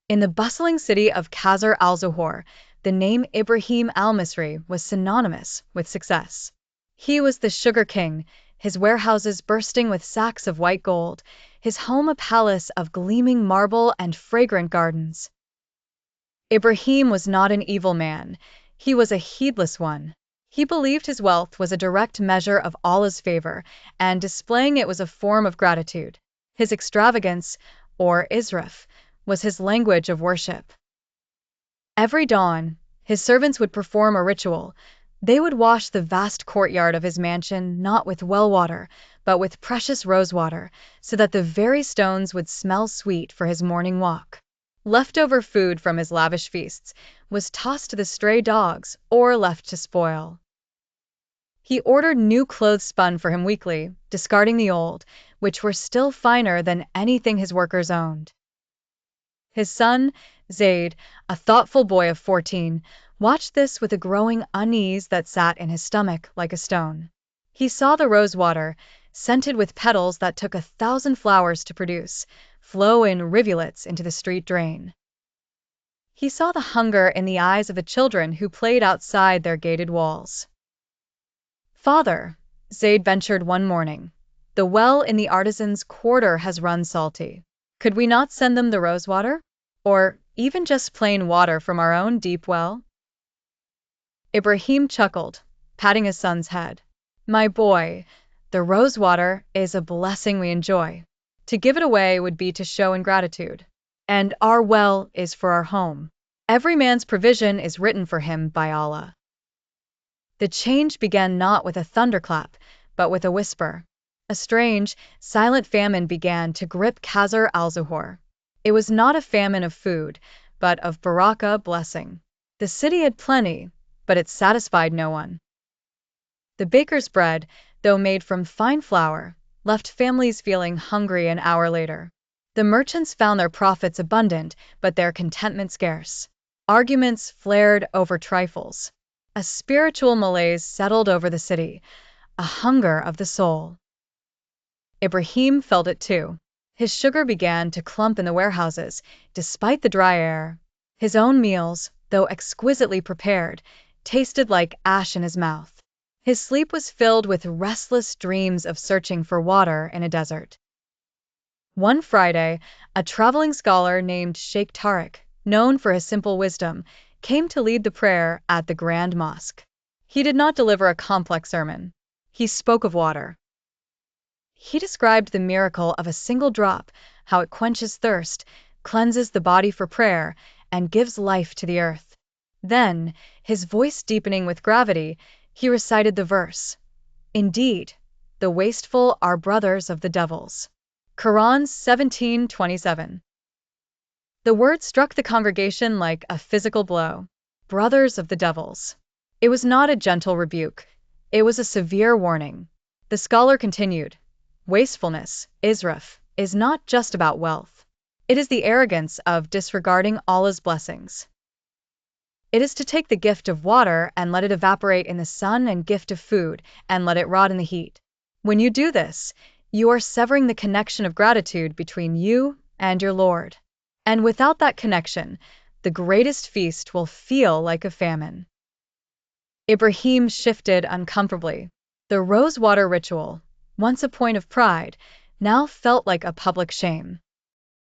In the bustling city of Qasr al-Zuhur, the name Ibrahim al-Misri was synonymous with success. He was the sugar king, his warehouses bursting with sacks of white gold, his home a palace of gleaming marble and fragrant gardens. Ibrahim was not an evil man, he was a heedless one. He believed his wealth was a direct measure of Allah's favor, and displaying it was a form of gratitude. His extravagance, or Israf, was his language of worship. Every dawn, his servants would perform a ritual. They would wash the vast courtyard of his mansion not with well water, but with precious rosewater, so that the very stones would smell sweet for his morning walk. Leftover food from his lavish feasts was tossed to the stray dogs or left to spoil. He ordered new clothes spun for him weekly, discarding the old, which were still finer than anything his workers owned. His son, Zayd, a thoughtful boy of 14, watched this with a growing unease that sat in his stomach like a stone. He saw the rosewater, scented with petals that took 1,000 flowers to produce, flow in rivulets into the street drain. He saw the hunger in the eyes of the children who played outside their gated walls. "Father," Zayd ventured one morning, "the well in the artisan's quarter has run salty. Could we not send them the rosewater? Or even just plain water from our own deep well?" Ibrahim chuckled, patting his son's head. "My boy, the rosewater is a blessing we enjoy. To give it away would be to show ingratitude. And our well is for our home. Every man's provision is written for him by Allah." The change began not with a thunderclap, but with a whisper. A strange, silent famine began to grip Qasr al-Zuhur. It was not a famine of food, but of barakah, blessing. The city had plenty, but it satisfied no one. The baker's bread, though made from fine flour, left families feeling hungry an hour later. The merchants found their profits abundant, but their contentment scarce. Arguments flared over trifles. A spiritual malaise settled over the city, a hunger of the soul. Ibrahim felt it too. His sugar began to clump in the warehouses, despite the dry air. His own meals, though exquisitely prepared, tasted like ash in his mouth. His sleep was filled with restless dreams of searching for water in a desert. One Friday, a traveling scholar named Sheikh Tariq, known for his simple wisdom, came to lead the prayer at the Grand Mosque. He did not deliver a complex sermon. He spoke of water. He described the miracle of a single drop, how it quenches thirst, cleanses the body for prayer, and gives life to the earth. Then, his voice deepening with gravity, he recited the verse, "Indeed, the wasteful are brothers of the devils." Quran 17:27. The word struck the congregation like a physical blow. Brothers of the devils. It was not a gentle rebuke. It was a severe warning. The scholar continued, "Wastefulness, Israf, is not just about wealth. It is the arrogance of disregarding Allah's blessings. It is to take the gift of water and let it evaporate in the sun and gift of food and let it rot in the heat. When you do this, you are severing the connection of gratitude between you and your Lord. And without that connection, the greatest feast will feel like a famine." Ibrahim shifted uncomfortably. The rosewater ritual, once a point of pride, now felt like a public shame.